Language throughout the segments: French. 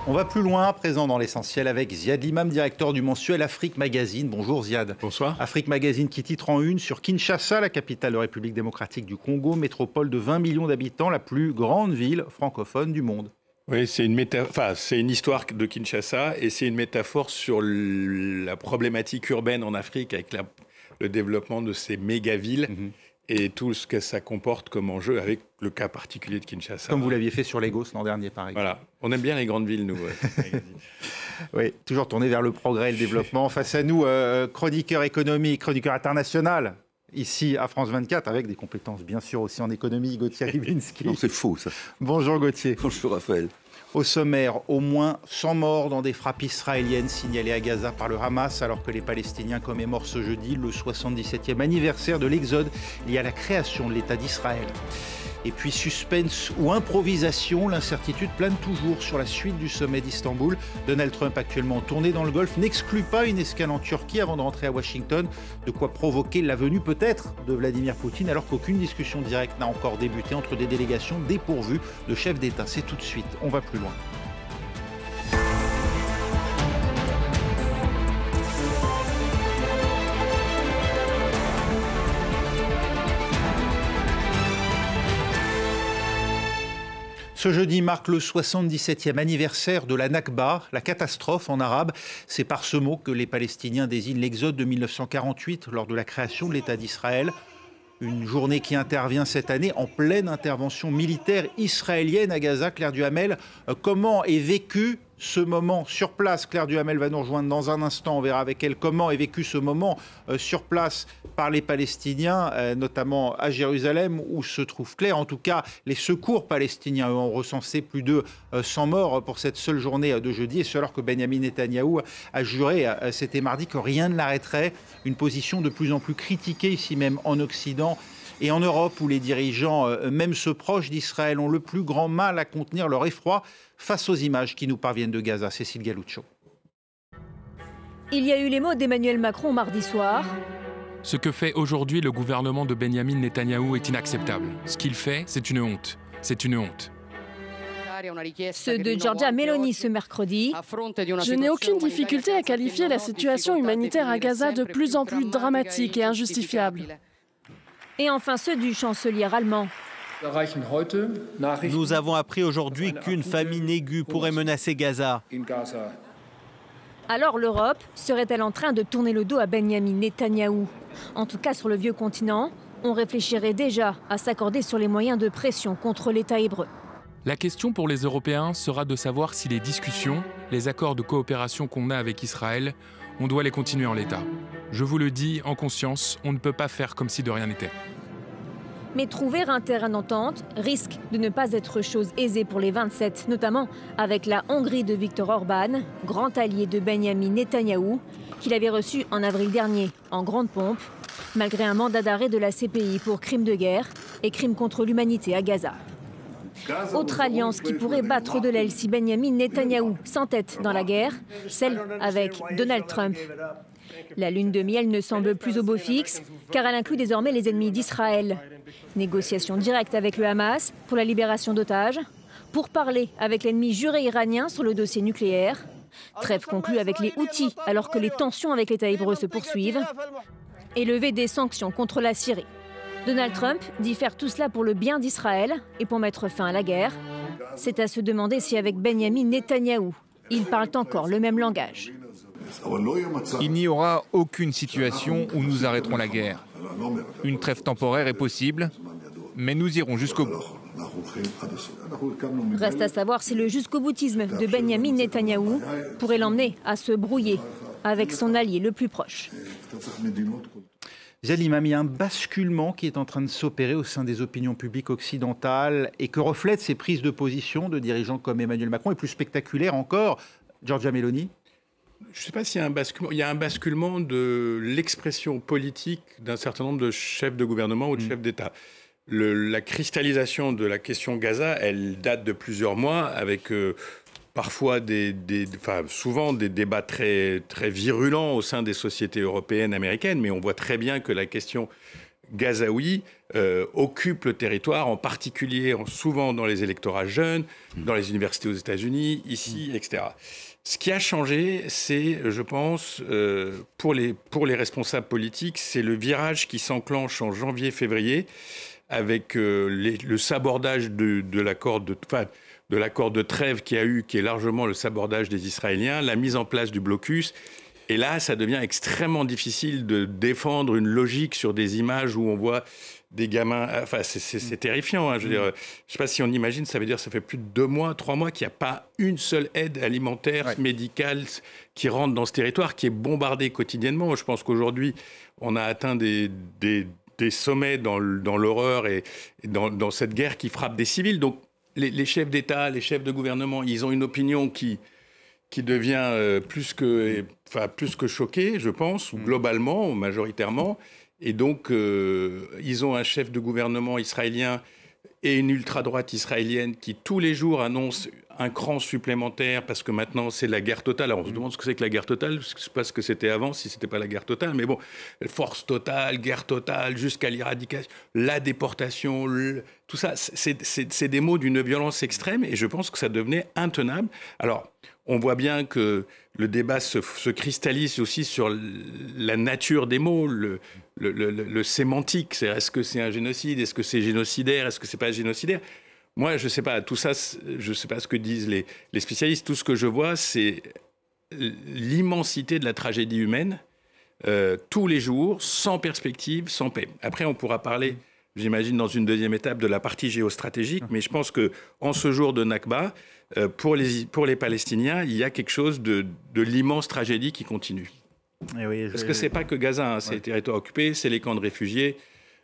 On va plus loin à présent dans l'essentiel avec Ziad Limam, directeur du mensuel Afrique Magazine. Bonjour Ziad. Bonsoir. Afrique Magazine qui titre en une sur Kinshasa, la capitale de République démocratique du Congo, métropole de 20 millions d'habitants, la plus grande ville francophone du monde. Oui, c'est une histoire de Kinshasa et c'est une métaphore sur la problématique urbaine en Afrique avec le développement de ces méga-villes. Et tout ce que ça comporte comme enjeu avec le cas particulier de Kinshasa. Comme vous l'aviez fait sur Lagos l'an dernier, par exemple. Voilà, on aime bien les grandes villes, nous. Oui, toujours tourné vers le progrès et le développement. Face à nous, chroniqueur économique, chroniqueur international, ici à France 24, avec des compétences bien sûr aussi en économie, Gauthier Ribinski. Non, c'est faux ça. Bonjour Gauthier. Bonjour Raphaël. Au sommaire, au moins 100 morts dans des frappes israéliennes signalées à Gaza par le Hamas, alors que les Palestiniens commémorent ce jeudi le 77e anniversaire de l'exode lié à la création de l'État d'Israël. Et puis suspense ou improvisation, l'incertitude plane toujours sur la suite du sommet d'Istanbul. Donald Trump, actuellement en tournée dans le Golfe, n'exclut pas une escale en Turquie avant de rentrer à Washington. De quoi provoquer la venue peut-être de Vladimir Poutine, alors qu'aucune discussion directe n'a encore débuté entre des délégations dépourvues de chefs d'État. C'est tout de suite, on va plus loin. Ce jeudi marque le 77e anniversaire de la Nakba, la catastrophe en arabe. C'est par ce mot que les Palestiniens désignent l'exode de 1948 lors de la création de l'État d'Israël. Une journée qui intervient cette année en pleine intervention militaire israélienne à Gaza. Claire Duhamel, comment est vécu ce moment sur place? Claire Duhamel va nous rejoindre dans un instant, on verra avec elle comment est vécu ce moment sur place par les Palestiniens, notamment à Jérusalem où se trouve Claire. En tout cas, les secours palestiniens ont recensé plus de 100 morts pour cette seule journée de jeudi, et ce alors que Benyamin Netanyahou a juré, c'était mardi, que rien ne l'arrêterait. Une position de plus en plus critiquée ici même en Occident et en Europe, où les dirigeants, même ceux proches d'Israël, ont le plus grand mal à contenir leur effroi face aux images qui nous parviennent de Gaza. Cécile Galluccio. Il y a eu les mots d'Emmanuel Macron mardi soir. Ce que fait aujourd'hui le gouvernement de Benyamin Netanyahou est inacceptable. Ce qu'il fait, c'est une honte. C'est une honte. Ceux de Giorgia Meloni ce mercredi. Je n'ai aucune difficulté à qualifier la situation humanitaire à Gaza de plus en plus dramatique et injustifiable. Et enfin ceux du chancelier allemand. Nous avons appris aujourd'hui qu'une famine aiguë pourrait menacer Gaza. Alors l'Europe serait-elle en train de tourner le dos à Benyamin Netanyahou? En tout cas sur le vieux continent, on réfléchirait déjà à s'accorder sur les moyens de pression contre l'État hébreu. La question pour les Européens sera de savoir si les discussions, les accords de coopération qu'on a avec Israël, on doit les continuer en l'état. Je vous le dis en conscience, on ne peut pas faire comme si de rien n'était. Mais trouver un terrain d'entente risque de ne pas être chose aisée pour les 27, notamment avec la Hongrie de Viktor Orban, grand allié de Benyamin Netanyahou, qu'il avait reçu en avril dernier en grande pompe, malgré un mandat d'arrêt de la CPI pour crimes de guerre et crimes contre l'humanité à Gaza. Autre alliance qui pourrait battre de l'aile si Benyamin Netanyahou s'entête dans la guerre, celle avec Donald Trump. La lune de miel ne semble plus au beau fixe, car elle inclut désormais les ennemis d'Israël. Négociations directes avec le Hamas pour la libération d'otages, pour parler avec l'ennemi juré iranien sur le dossier nucléaire, trêve conclue avec les Houthis alors que les tensions avec l'État hébreu se poursuivent, et lever des sanctions contre la Syrie. Donald Trump dit faire tout cela pour le bien d'Israël et pour mettre fin à la guerre. C'est à se demander si avec Benyamin Netanyahou, ils parlent encore le même langage. Il n'y aura aucune situation où nous arrêterons la guerre. Une trêve temporaire est possible, mais nous irons jusqu'au bout. Reste à savoir si le jusqu'au-boutisme de Benyamin Netanyahou pourrait l'emmener à se brouiller avec son allié le plus proche. Ziad Limam, il y a un basculement qui est en train de s'opérer au sein des opinions publiques occidentales et que reflètent ces prises de position de dirigeants comme Emmanuel Macron, et plus spectaculaire encore, Giorgia Meloni. Je ne sais pas s'il y a un basculement. Il y a un basculement de l'expression politique d'un certain nombre de chefs de gouvernement ou de chefs d'État. La cristallisation de la question Gaza, elle date de plusieurs mois avec parfois souvent des débats très, très virulents au sein des sociétés européennes, américaines, mais on voit très bien que la question gazaouis occupent le territoire, en particulier souvent dans les électorats jeunes, dans les universités aux États-Unis, ici, etc. Ce qui a changé, c'est, je pense, pour les responsables politiques, c'est le virage qui s'enclenche en janvier-février avec le sabordage de l'accord de trêve qui est largement le sabordage des Israéliens, la mise en place du blocus. Et là, ça devient extrêmement difficile de défendre une logique sur des images où on voit des gamins... Enfin, c'est terrifiant. Hein, je veux dire, je ne sais pas si on imagine, ça veut dire que ça fait plus de 2 mois, 3 mois qu'il n'y a pas une seule aide alimentaire, médicale qui rentre dans ce territoire, qui est bombardé quotidiennement. Je pense qu'aujourd'hui, on a atteint des sommets dans l'horreur et dans cette guerre qui frappe des civils. Donc, les chefs d'État, les chefs de gouvernement, ils ont une opinion qui devient plus que choquée, je pense, globalement, majoritairement. Et donc, ils ont un chef de gouvernement israélien et une ultra-droite israélienne qui, tous les jours, annonce un cran supplémentaire parce que maintenant, c'est la guerre totale. Alors, on se demande ce que c'est que la guerre totale, je ne sais pas ce que c'était avant, si ce n'était pas la guerre totale. Mais bon, force totale, guerre totale, jusqu'à l'éradication, la déportation, tout ça, c'est des mots d'une violence extrême et je pense que ça devenait intenable. Alors, on voit bien que le débat se cristallise aussi sur la nature des mots, le sémantique. Est-ce que c'est un génocide? Est-ce que c'est génocidaire? Est-ce que c'est pas génocidaire? Moi, je ne sais pas. Tout ça, je ne sais pas ce que disent les spécialistes. Tout ce que je vois, c'est l'immensité de la tragédie humaine, tous les jours, sans perspective, sans paix. Après, on pourra parler, j'imagine, dans une deuxième étape, de la partie géostratégique. Mais je pense qu'en ce jour de Nakba, pour les Palestiniens, il y a quelque chose de l'immense tragédie qui continue. Et oui, parce que ce n'est pas que Gaza, hein, c'est les territoires occupés, c'est les camps de réfugiés,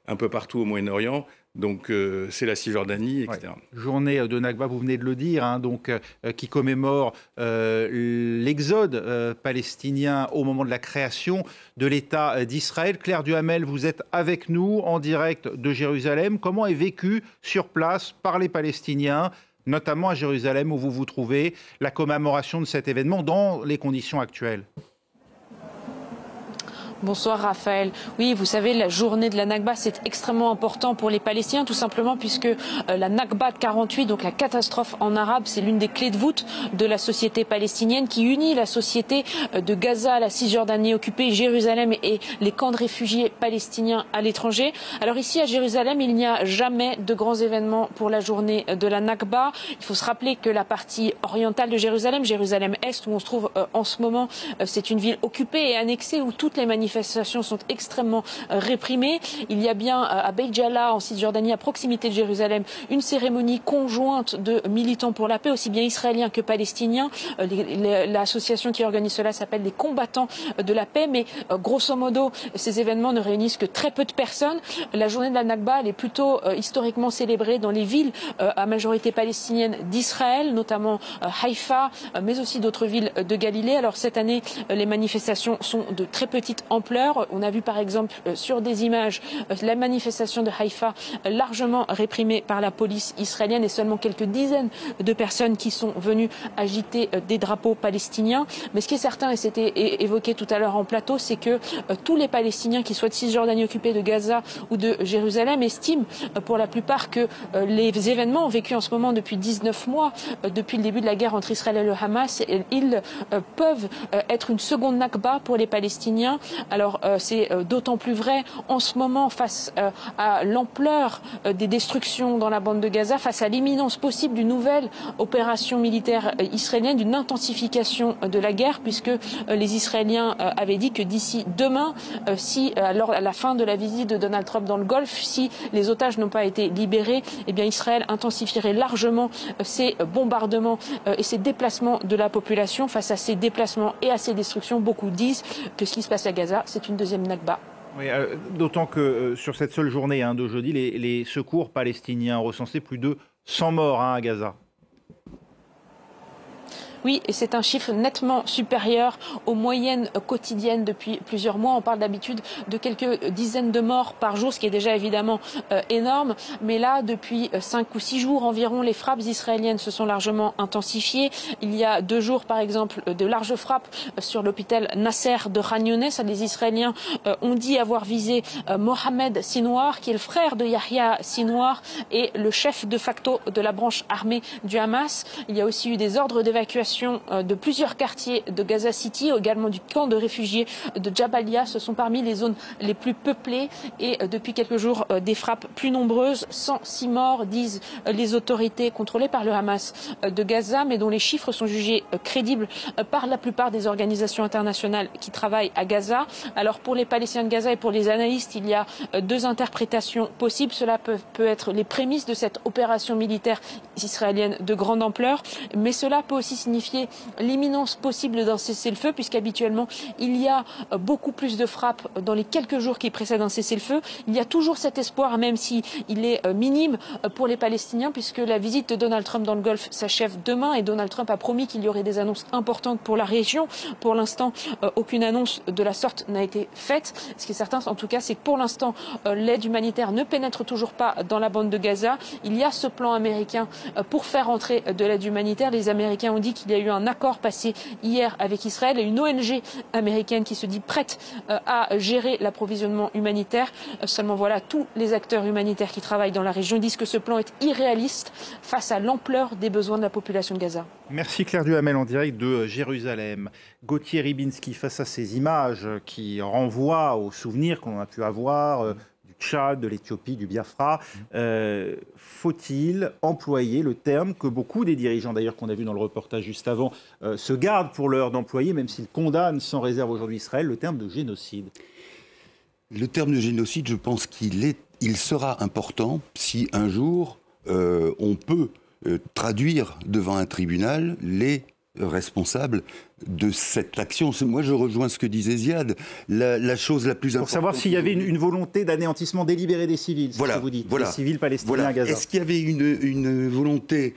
un peu partout au Moyen-Orient. Donc, c'est la Cisjordanie, etc. Ouais. Journée de Nakba, vous venez de le dire, hein, donc, qui commémore l'exode palestinien au moment de la création de l'État d'Israël. Claire Duhamel, vous êtes avec nous en direct de Jérusalem. Comment est vécu sur place par les Palestiniens, notamment à Jérusalem où vous vous trouvez, la commémoration de cet événement dans les conditions actuelles ? Bonsoir Raphaël. Oui, vous savez, la journée de la Nakba, c'est extrêmement important pour les Palestiniens, tout simplement puisque la Nakba de 48, donc la catastrophe en arabe, c'est l'une des clés de voûte de la société palestinienne qui unit la société de Gaza, la Cisjordanie occupée, Jérusalem et les camps de réfugiés palestiniens à l'étranger. Alors ici à Jérusalem, il n'y a jamais de grands événements pour la journée de la Nakba. Il faut se rappeler que la partie orientale de Jérusalem, Jérusalem-Est, où on se trouve en ce moment, c'est une ville occupée et annexée où toutes les manifestations sont extrêmement réprimées. Il y a bien à Beit Jala, en Cisjordanie, à proximité de Jérusalem, une cérémonie conjointe de militants pour la paix, aussi bien israéliens que palestiniens. L'association qui organise cela s'appelle les combattants de la paix, mais grosso modo, ces événements ne réunissent que très peu de personnes. La journée de la Nakba, elle est plutôt historiquement célébrée dans les villes à majorité palestinienne d'Israël, notamment Haïfa, mais aussi d'autres villes de Galilée. Alors cette année, les manifestations sont de très petite ampleur. On a vu par exemple sur des images la manifestation de Haïfa largement réprimée par la police israélienne et seulement quelques dizaines de personnes qui sont venues agiter des drapeaux palestiniens. Mais ce qui est certain, et c'était évoqué tout à l'heure en plateau, c'est que tous les Palestiniens qui soient de Cisjordanie occupée, de Gaza ou de Jérusalem estiment pour la plupart que les événements vécus en ce moment depuis 19 mois, depuis le début de la guerre entre Israël et le Hamas, ils peuvent être une seconde Nakba pour les Palestiniens. Alors c'est d'autant plus vrai en ce moment face à l'ampleur des destructions dans la bande de Gaza, face à l'imminence possible d'une nouvelle opération militaire israélienne, d'une intensification de la guerre, puisque les Israéliens avaient dit que d'ici demain, à la fin de la visite de Donald Trump dans le Golfe, si les otages n'ont pas été libérés, eh bien Israël intensifierait largement ses bombardements et ses déplacements de la population. Face à ces déplacements et à ces destructions, beaucoup disent que ce qui se passe à Gaza, c'est une deuxième Nakba. Oui, d'autant que sur cette seule journée de jeudi, les secours palestiniens ont recensé plus de 100 morts à Gaza. Oui, et c'est un chiffre nettement supérieur aux moyennes quotidiennes depuis plusieurs mois. On parle d'habitude de quelques dizaines de morts par jour, ce qui est déjà évidemment énorme. Mais là, depuis 5 ou 6 jours environ, les frappes israéliennes se sont largement intensifiées. Il y a 2 jours, par exemple, de larges frappes sur l'hôpital Nasser de Khan Younes. Les Israéliens ont dit avoir visé Mohamed Sinwar, qui est le frère de Yahya Sinwar et le chef de facto de la branche armée du Hamas. Il y a aussi eu des ordres d'évacuation de plusieurs quartiers de Gaza City, également du camp de réfugiés de Jabalia. Ce sont parmi les zones les plus peuplées et depuis quelques jours des frappes plus nombreuses. 106 morts, disent les autorités contrôlées par le Hamas de Gaza, mais dont les chiffres sont jugés crédibles par la plupart des organisations internationales qui travaillent à Gaza. Alors pour les Palestiniens de Gaza et pour les analystes, il y a 2 interprétations possibles. Cela peut être les prémices de cette opération militaire israélienne de grande ampleur, mais cela peut aussi signifier l'imminence possible d'un cessez-le-feu, puisqu'habituellement il y a beaucoup plus de frappes dans les quelques jours qui précèdent un cessez-le-feu. Il y a toujours cet espoir, même si il est minime pour les Palestiniens, puisque la visite de Donald Trump dans le Golfe s'achève demain et Donald Trump a promis qu'il y aurait des annonces importantes pour la région. Pour l'instant, aucune annonce de la sorte n'a été faite. Ce qui est certain, en tout cas, c'est que pour l'instant, l'aide humanitaire ne pénètre toujours pas dans la bande de Gaza. Il y a ce plan américain pour faire entrer de l'aide humanitaire. Les Américains ont dit qu'il y a eu un accord passé hier avec Israël et une ONG américaine qui se dit prête à gérer l'approvisionnement humanitaire. Seulement voilà, tous les acteurs humanitaires qui travaillent dans la région disent que ce plan est irréaliste face à l'ampleur des besoins de la population de Gaza. Merci Claire Duhamel en direct de Jérusalem. Gauthier Ribinski, face à ces images qui renvoient aux souvenirs qu'on a pu avoir du Tchad, de l'Éthiopie, du Biafra, faut-il employer le terme que beaucoup des dirigeants, d'ailleurs qu'on a vu dans le reportage juste avant, se gardent pour l'heure d'employer, même s'ils condamnent sans réserve aujourd'hui Israël, le terme de génocide? Le terme de génocide, je pense qu'il sera important si un jour on peut traduire devant un tribunal les responsables de cette action. Moi, je rejoins ce que disait Ziad. La chose la plus importante... Pour savoir s'il y avait une volonté d'anéantissement délibéré des civils, c'est ce que vous dites, des civils palestiniens à Gaza. Est-ce qu'il y avait une volonté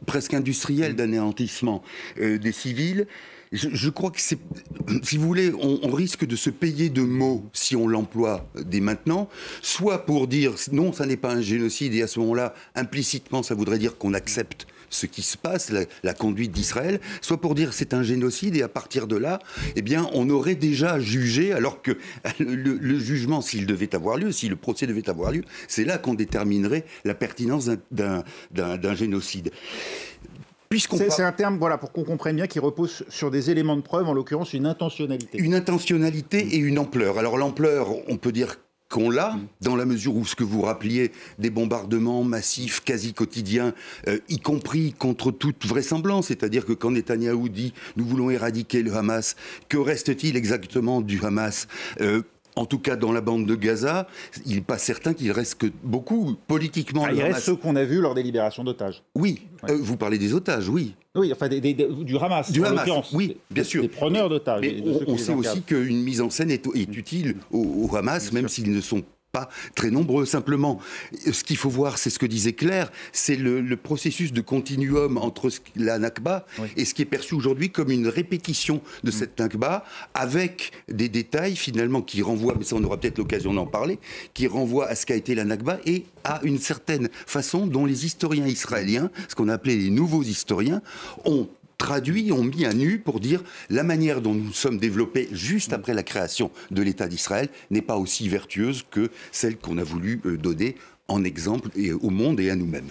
presque industrielle d'anéantissement des civils? Je crois que c'est, si vous voulez, on risque de se payer de mots si on l'emploie dès maintenant, soit pour dire non, ça n'est pas un génocide, et à ce moment-là, implicitement, ça voudrait dire qu'on accepte ce qui se passe, la conduite d'Israël, soit pour dire c'est un génocide, et à partir de là, eh bien, on aurait déjà jugé, alors que le jugement, s'il devait avoir lieu, si le procès devait avoir lieu, c'est là qu'on déterminerait la pertinence d'un génocide. C'est un terme, voilà, pour qu'on comprenne bien, qui repose sur des éléments de preuve, en l'occurrence une intentionnalité. Une intentionnalité et une ampleur. Alors l'ampleur, on peut dire qu'on l'a, dans la mesure où ce que vous rappeliez, des bombardements massifs, quasi quotidiens, y compris contre toute vraisemblance, c'est-à-dire que quand Netanyahou dit « nous voulons éradiquer le Hamas », que reste-t-il exactement du Hamas ? En tout cas, dans la bande de Gaza, il n'est pas certain qu'il reste que beaucoup, politiquement. Il reste ceux qu'on a vus lors des libérations d'otages. Oui, vous parlez des otages, oui. Oui, enfin du Hamas, en l'occurrence. Oui, bien sûr. Des preneurs d'otages. Mais on sait aussi qu'une mise en scène est utile au Hamas, même s'ils ne sont pas très nombreux. Simplement, ce qu'il faut voir, c'est ce que disait Claire, c'est le processus de continuum entre la Nakba et ce qui est perçu aujourd'hui comme une répétition de cette Nakba, avec des détails finalement qui renvoient, mais ça on aura peut-être l'occasion d'en parler, qui renvoient à ce qu'a été la Nakba et à une certaine façon dont les historiens israéliens, ce qu'on a appelé les nouveaux historiens, ont mis à nu pour dire la manière dont nous sommes développés juste après la création de l'État d'Israël n'est pas aussi vertueuse que celle qu'on a voulu donner en exemple au monde et à nous-mêmes.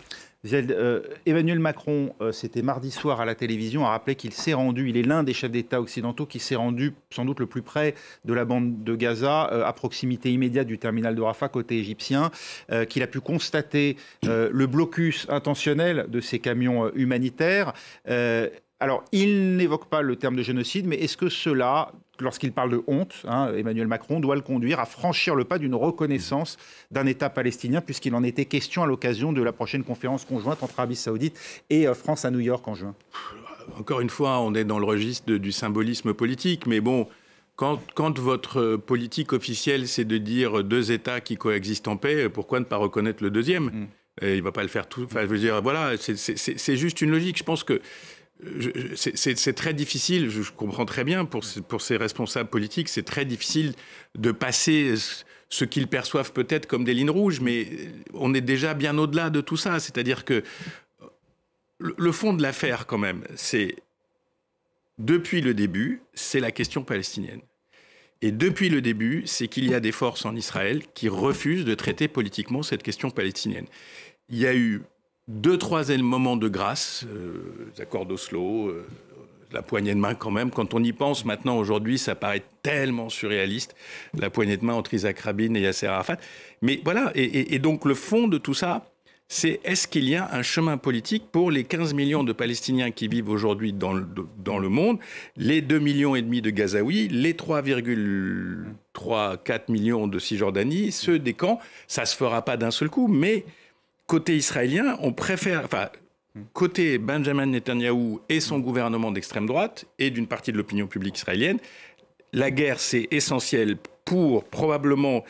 Emmanuel Macron, c'était mardi soir à la télévision, a rappelé qu'il s'est rendu, il est l'un des chefs d'État occidentaux qui s'est rendu sans doute le plus près de la bande de Gaza, à proximité immédiate du terminal de Rafah, côté égyptien, qu'il a pu constater le blocus intentionnel de ces camions humanitaires. Alors, il n'évoque pas le terme de génocide, mais est-ce que cela, lorsqu'il parle de honte, Emmanuel Macron, doit le conduire à franchir le pas d'une reconnaissance d'un État palestinien, puisqu'il en était question à l'occasion de la prochaine conférence conjointe entre Arabie Saoudite et France à New York en juin? Encore une fois, on est dans le registre du symbolisme politique, mais bon, quand votre politique officielle, c'est de dire 2 États qui coexistent en paix, pourquoi ne pas reconnaître le deuxième? Et il ne va pas le faire tout. Enfin, je veux dire, voilà, c'est juste une logique. Je pense que c'est très difficile, je comprends très bien, pour ces responsables politiques, c'est très difficile de passer ce qu'ils perçoivent peut-être comme des lignes rouges, mais on est déjà bien au-delà de tout ça. C'est-à-dire que le fond de l'affaire, quand même, c'est, depuis le début, c'est la question palestinienne. Et depuis le début, c'est qu'il y a des forces en Israël qui refusent de traiter politiquement cette question palestinienne. Il y a eu 2-3 moments de grâce, les accords d'Oslo, la poignée de main quand même. Quand on y pense maintenant, aujourd'hui, ça paraît tellement surréaliste, la poignée de main entre Isaac Rabin et Yasser Arafat. Mais voilà, et donc le fond de tout ça, c'est est-ce qu'il y a un chemin politique pour les 15 millions de Palestiniens qui vivent aujourd'hui dans le monde, les 2,5 millions de Gazaouis, les 3,4 millions de Cisjordanie, ceux des camps. Ça ne se fera pas d'un seul coup, mais côté israélien, on préfère... Enfin, côté Benjamin Netanyahou et son gouvernement d'extrême droite et d'une partie de l'opinion publique israélienne, la guerre, c'est essentiel pour probablement...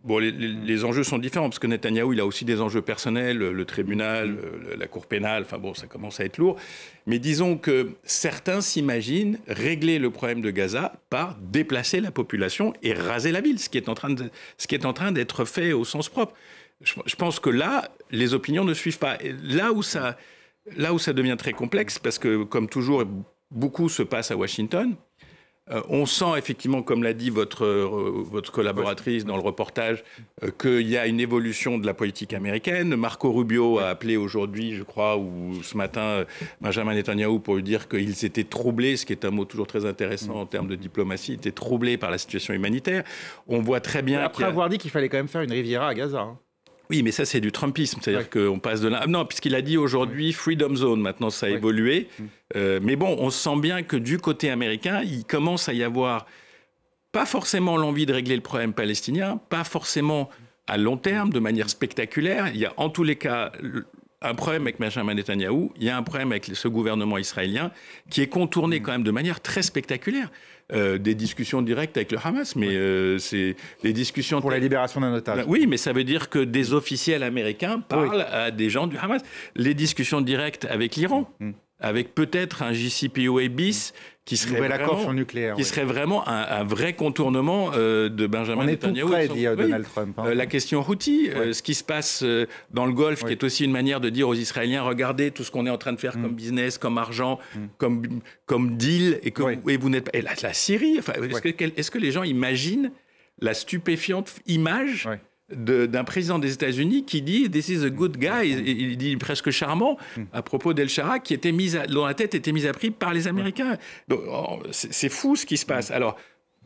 Bon, les enjeux sont différents, parce que Netanyahou, il a aussi des enjeux personnels, le tribunal, la cour pénale, enfin bon, ça commence à être lourd. Mais disons que certains s'imaginent régler le problème de Gaza par déplacer la population et raser la ville, ce qui est en train d'être fait au sens propre. Je pense que là, les opinions ne suivent pas. Et là où ça devient très complexe, parce que, comme toujours, beaucoup se passe à Washington. On sent effectivement, comme l'a dit votre collaboratrice dans le reportage, qu'il y a une évolution de la politique américaine. Marco Rubio a appelé aujourd'hui, je crois, ou ce matin, Benjamin Netanyahou pour lui dire qu'il s'était troublé, ce qui est un mot toujours très intéressant en termes de diplomatie, il était troublé par la situation humanitaire. On voit très bien... Après avoir dit qu'il fallait quand même faire une Riviera à Gaza. Hein. Oui, mais ça, c'est du Trumpisme. C'est-à-dire qu'on passe de là... Non, puisqu'il a dit aujourd'hui Freedom Zone. Maintenant, ça a évolué. Mais bon, on sent bien que du côté américain, il commence à y avoir pas forcément l'envie de régler le problème palestinien, pas forcément à long terme, de manière spectaculaire. Il y a en tous les cas un problème avec Benjamin Netanyahou. Il y a un problème avec ce gouvernement israélien qui est contourné quand même de manière très spectaculaire. Des discussions directes avec le Hamas, mais c'est des discussions... Pour la libération d'un otage. Oui, mais ça veut dire que des officiels américains parlent à des gens du Hamas. Les discussions directes avec l'Iran, avec peut-être un JCPOA bis qui serait vraiment un vrai contournement de Benjamin Netanyahou. On est tout près, dit Donald Trump. Hein. La question Houthi, ce qui se passe dans le Golfe, qui est aussi une manière de dire aux Israéliens, regardez tout ce qu'on est en train de faire comme business, comme argent, comme deal, et vous n'êtes pas... Et la Syrie, enfin, est-ce que les gens imaginent la stupéfiante image d'un président des États-Unis qui dit « This is a good guy », il dit presque charmant, à propos d'El-Shara, dont la tête était mise à prix par les Américains. Donc, c'est fou ce qui se passe. Alors,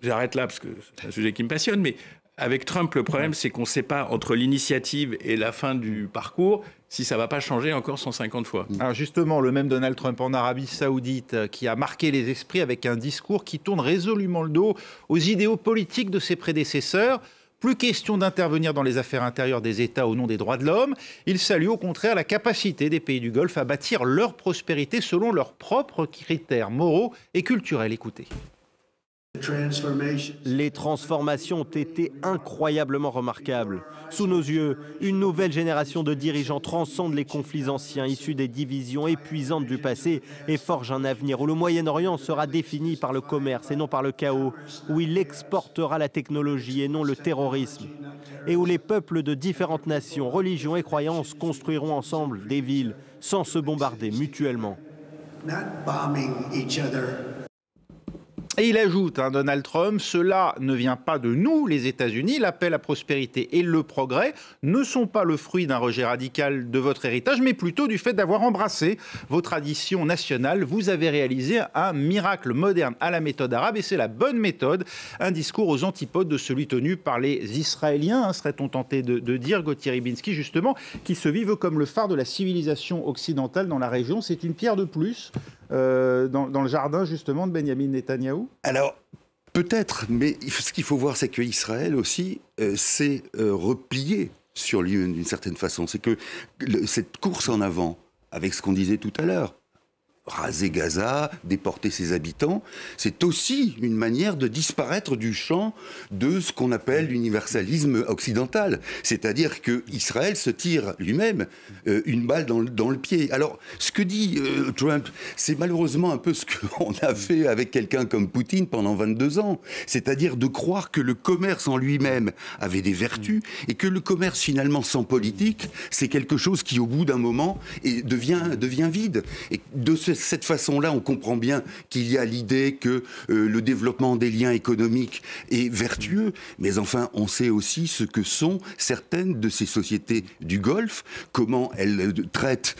j'arrête là parce que c'est un sujet qui me passionne, mais avec Trump, le problème, c'est qu'on ne sait pas, entre l'initiative et la fin du parcours, si ça ne va pas changer encore 150 fois. Alors justement, le même Donald Trump en Arabie Saoudite qui a marqué les esprits avec un discours qui tourne résolument le dos aux idéaux politiques de ses prédécesseurs. Plus question d'intervenir dans les affaires intérieures des États au nom des droits de l'homme. Il salue au contraire la capacité des pays du Golfe à bâtir leur prospérité selon leurs propres critères moraux et culturels. Écoutez. Les transformations ont été incroyablement remarquables. Sous nos yeux, une nouvelle génération de dirigeants transcende les conflits anciens issus des divisions épuisantes du passé et forge un avenir où le Moyen-Orient sera défini par le commerce et non par le chaos, où il exportera la technologie et non le terrorisme, et où les peuples de différentes nations, religions et croyances construiront ensemble des villes sans se bombarder mutuellement. Et il ajoute, Donald Trump, cela ne vient pas de nous, les États-Unis. L'appel à prospérité et le progrès ne sont pas le fruit d'un rejet radical de votre héritage, mais plutôt du fait d'avoir embrassé vos traditions nationales. Vous avez réalisé un miracle moderne à la méthode arabe et c'est la bonne méthode. Un discours aux antipodes de celui tenu par les Israéliens, serait-on tenté de dire, Gauthier Rybinski, justement, qui se vivent comme le phare de la civilisation occidentale dans la région. C'est une pierre de plus dans le jardin, justement, de Benjamin Netanyahou? Alors, peut-être, mais ce qu'il faut voir, c'est qu'Israël aussi s'est replié sur lui d'une certaine façon. C'est que cette course en avant, avec ce qu'on disait tout à l'heure, raser Gaza, déporter ses habitants, c'est aussi une manière de disparaître du champ de ce qu'on appelle l'universalisme occidental. C'est-à-dire qu'Israël se tire lui-même une balle dans le pied. Alors, ce que dit Trump, c'est malheureusement un peu ce qu'on a fait avec quelqu'un comme Poutine pendant 22 ans. C'est-à-dire de croire que le commerce en lui-même avait des vertus et que le commerce finalement sans politique, c'est quelque chose qui au bout d'un moment devient vide. Et de cette façon-là, on comprend bien qu'il y a l'idée que le développement des liens économiques est vertueux, mais enfin, on sait aussi ce que sont certaines de ces sociétés du Golfe, comment elles traitent,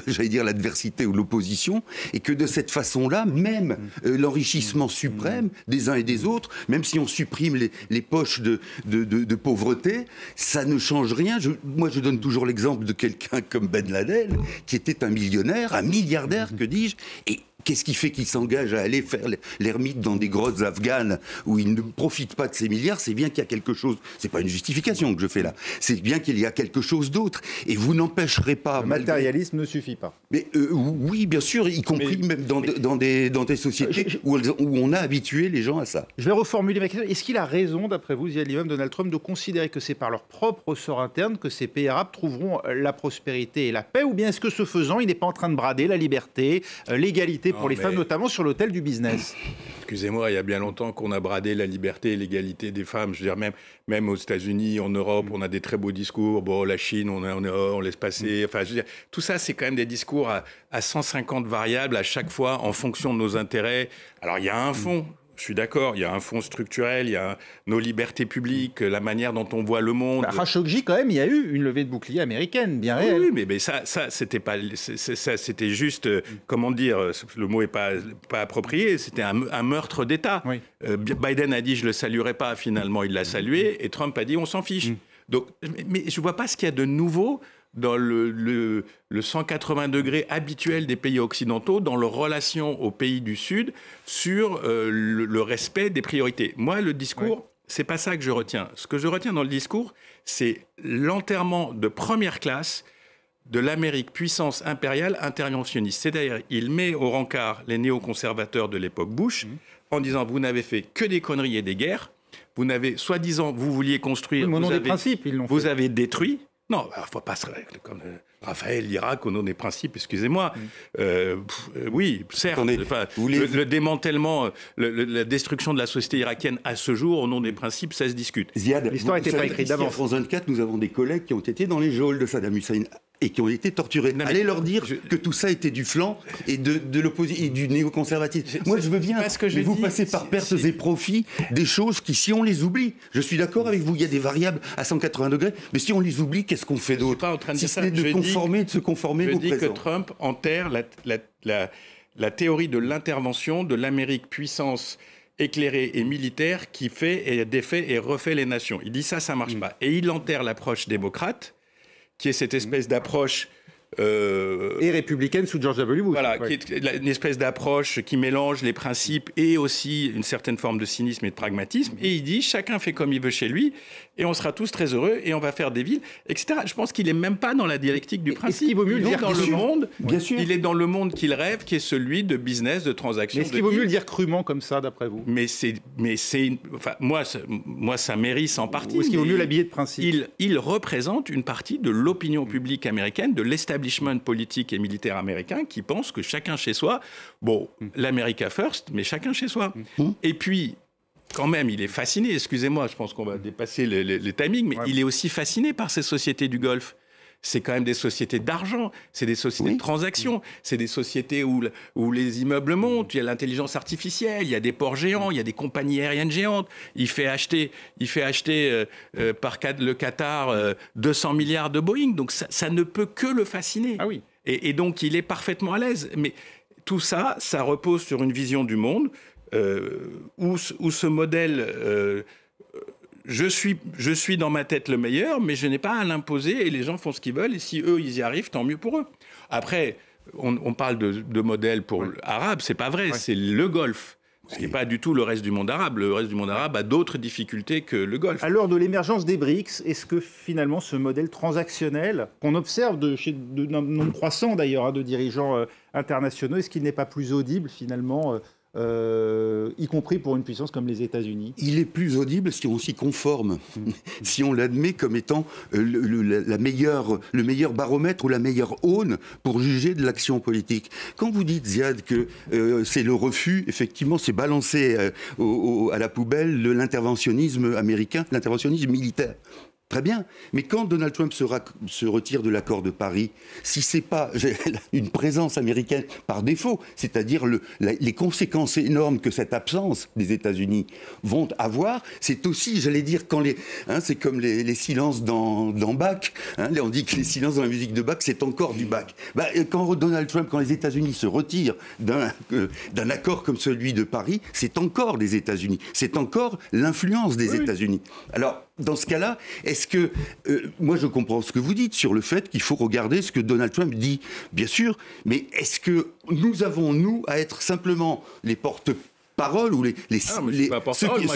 j'allais dire, l'adversité ou l'opposition, et que de cette façon-là, même l'enrichissement suprême des uns et des autres, même si on supprime les poches de pauvreté, ça ne change rien. Moi, je donne toujours l'exemple de quelqu'un comme Ben Laden, qui était un millionnaire, un milliardaire, que dis-je, et qu'est-ce qui fait qu'il s'engage à aller faire l'ermite dans des grottes afghanes où il ne profite pas de ses milliards? C'est bien qu'il y a quelque chose, c'est pas une justification que je fais là, c'est bien qu'il y a quelque chose d'autre. Et vous n'empêcherez pas... Le matérialisme ne suffit pas. Mais oui, bien sûr, y compris même dans des sociétés où on a habitué les gens à ça. Je vais reformuler ma question. Est-ce qu'il a raison, d'après vous, Ziad Limam, Donald Trump, de considérer que c'est par leur propre sort interne que ces pays arabes trouveront la prospérité et la paix, ou bien est-ce que ce faisant, il n'est pas en train de brader la liberté, l'égalité pour les femmes, notamment sur l'autel du business? Excusez-moi, il y a bien longtemps qu'on a bradé la liberté et l'égalité des femmes. Je veux dire, même aux États-Unis, en Europe, on a des très beaux discours. Bon, la Chine, on laisse passer. Enfin, je veux dire, tout ça, c'est quand même des discours à 150 variables à chaque fois en fonction de nos intérêts. Alors, il y a un fond. Je suis d'accord, il y a un fond structurel, il y a nos libertés publiques, la manière dont on voit le monde. À Khashoggi, quand même, il y a eu une levée de bouclier américaine, bien réelle. Oui, mais ça c'était pas, ça, c'était juste, comment dire, le mot est pas approprié, c'était un meurtre d'État. Oui. Biden a dit je le saluerai pas, finalement il l'a salué, et Trump a dit on s'en fiche. Donc, mais je vois pas ce qu'il y a de nouveau dans le 180 degrés habituel des pays occidentaux, dans leur relation aux pays du Sud, sur le respect des priorités. Moi, le discours, c'est pas ça que je retiens. Ce que je retiens dans le discours, c'est l'enterrement de première classe de l'Amérique puissance impériale interventionniste. C'est-à-dire, il met au rencard les néoconservateurs de l'époque Bush, en disant, vous n'avez fait que des conneries et des guerres, vous n'avez, soi-disant, vous vouliez construire, vous avez détruit. Non, il ne faut pas se comme Raphaël l'Irak au nom des principes, excusez-moi. Oui, certes, le démantèlement, la destruction de la société irakienne à ce jour, au nom des principes, ça se discute. Ziad, l'histoire n'était pas écrite d'avance. En France 24, nous avons des collègues qui ont été dans les geôles de Saddam Hussein et qui ont été torturés. Allez leur dire que tout ça était du flanc et de l'opposition et du néoconservatisme. Moi, je veux bien, mais vous passez par pertes et profits des choses qui, si on les oublie, je suis d'accord avec vous, il y a des variables à 180 degrés, mais si on les oublie, qu'est-ce qu'on fait d'autre? Si ce n'est de se conformer au présent. Je dis que Trump enterre la théorie de l'intervention de l'Amérique puissance éclairée et militaire qui fait et défait et refait les nations. Il dit ça marche pas. Et il enterre l'approche démocrate, qui est cette espèce d'approche... et républicaine sous George W. Bush. Voilà, qui est une espèce d'approche qui mélange les principes et aussi une certaine forme de cynisme et de pragmatisme. Et il dit, chacun fait comme il veut chez lui, et on sera tous très heureux, et on va faire des villes, etc. Je pense qu'il n'est même pas dans la dialectique du principe. Est-ce qu'il vaut mieux le dire dans le monde, bien sûr. Il est dans le monde qu'il rêve, qui est celui de business, de transactions. Est-ce qu'il vaut mieux le dire crûment comme ça, d'après vous? Enfin, moi, ça m'hérisse en partie. Ou est-ce qu'il vaut mieux l'habiller de principe? Il représente une partie de l'opinion publique américaine, de l'establishment politique et militaire américain, qui pense que chacun chez soi, bon, l'America first, mais chacun chez soi. Et puis, quand même, il est fasciné, excusez-moi, je pense qu'on va dépasser les timings, mais il est aussi fasciné par ces sociétés du Golfe. C'est quand même des sociétés d'argent, c'est des sociétés de transactions, c'est des sociétés où les immeubles montent, il y a l'intelligence artificielle, il y a des ports géants, il y a des compagnies aériennes géantes. Il fait acheter par le Qatar 200 milliards de Boeing, donc ça ne peut que le fasciner. Ah oui. Et donc il est parfaitement à l'aise. Mais tout ça, ça repose sur une vision du monde où ce modèle... Je suis dans ma tête le meilleur, mais je n'ai pas à l'imposer et les gens font ce qu'ils veulent. Et si eux, ils y arrivent, tant mieux pour eux. Après, on parle de modèle pour arabe, c'est pas vrai, c'est le Golfe. Ce qui n'est pas du tout le reste du monde arabe. Le reste du monde arabe a d'autres difficultés que le Golfe. À l'heure de l'émergence des BRICS, est-ce que finalement ce modèle transactionnel, qu'on observe chez de nombre croissant d'ailleurs de dirigeants internationaux, est-ce qu'il n'est pas plus audible finalement y compris pour une puissance comme les États-Unis? Il est plus audible si on s'y conforme, si on l'admet comme étant le meilleur baromètre ou la meilleure aune pour juger de l'action politique. Quand vous dites, Ziad, que c'est le refus, effectivement, c'est balancer à la poubelle l'interventionnisme américain, l'interventionnisme militaire. Très bien, mais quand Donald Trump se retire de l'accord de Paris, si c'est pas une présence américaine par défaut, c'est-à-dire les conséquences énormes que cette absence des États-Unis vont avoir, c'est aussi, j'allais dire, c'est comme les silences dans Bach. On dit que les silences dans la musique de Bach, c'est encore du Bach. Quand Donald Trump, quand les États-Unis se retirent d'un accord comme celui de Paris, c'est encore des États-Unis, c'est encore l'influence des États-Unis. Alors, dans ce cas-là, est-ce que... moi, je comprends ce que vous dites sur le fait qu'il faut regarder ce que Donald Trump dit, bien sûr, mais est-ce que nous avons, nous, à être simplement les porte-parole ou ceux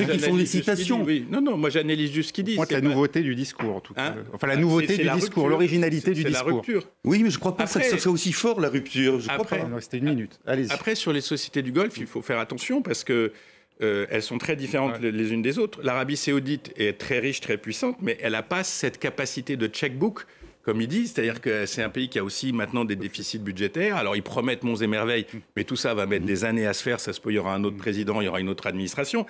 qui font des citations? Non, moi j'analyse juste ce qu'il dit. La nouveauté du discours, en tout cas. Enfin, la nouveauté du discours, l'originalité du discours. C'est la rupture. Oui, mais je ne crois pas que ça soit aussi fort, la rupture. Je crois pas. C'était une minute. Allez-y. Après, sur les sociétés du Golfe, il faut faire attention parce que elles sont très différentes les unes des autres. L'Arabie Saoudite est très riche, très puissante, mais elle n'a pas cette capacité de checkbook, comme il dit. C'est-à-dire que c'est un pays qui a aussi maintenant des déficits budgétaires. Alors, ils promettent monts et merveilles, mais tout ça va mettre des années à se faire. Ça se peut, il y aura un autre président, il y aura une autre administration.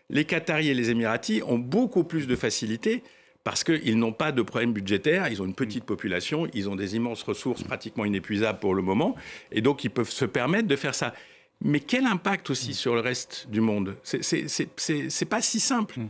Les Qataris et les Émiratis ont beaucoup plus de facilité parce qu'ils n'ont pas de problème budgétaire, ils ont une petite population, ils ont des immenses ressources pratiquement inépuisables pour le moment, et donc ils peuvent se permettre de faire ça. Mais quel impact aussi sur le reste du monde? C'est pas si simple.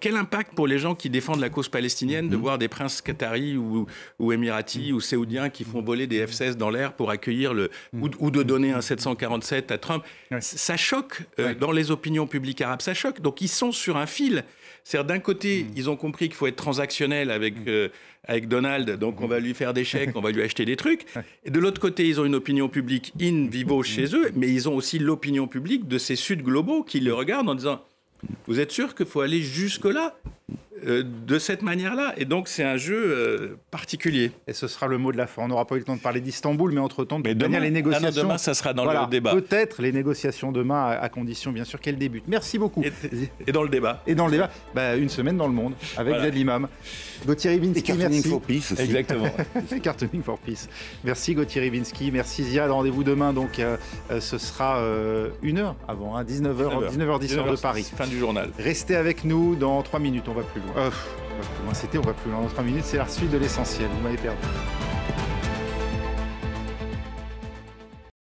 Quel impact pour les gens qui défendent la cause palestinienne de voir des princes qataris ou émiratis ou saoudiens qui font voler des F-16 dans l'air pour accueillir ou de donner un 747 à Trump? Ça choque dans les opinions publiques arabes, ça choque. Donc ils sont sur un fil. C'est-à-dire d'un côté, ils ont compris qu'il faut être transactionnel avec Donald, donc on va lui faire des chèques, on va lui acheter des trucs. Et de l'autre côté, ils ont une opinion publique in vivo chez eux, mais ils ont aussi l'opinion publique de ces Sud globaux qui le regardent en disant « Vous êtes sûr qu'il faut aller jusque-là » de cette manière-là. Et donc, c'est un jeu particulier. Et ce sera le mot de la fin. On n'aura pas eu le temps de parler d'Istanbul, mais entre-temps, de manière les négociations... demain, ça sera dans le débat. Peut-être les négociations demain, à condition, bien sûr, qu'elles débutent. Merci beaucoup. Et dans le débat. Et dans le débat, une semaine dans le monde, avec Ziad Limam. Gauthier Rybinski, merci. Cartooning for Peace aussi. Exactement. Cartooning for Peace. Merci Gauthier Rybinski, merci Ziad. Rendez-vous demain, donc ce sera 1 heure avant, 19h10 de Paris. Fin du journal. Restez avec nous dans 3 minutes, on va plus loin. On va plus loin, on va plus loin. Dans 3 minutes, c'est la suite de l'essentiel. Vous m'avez perdu.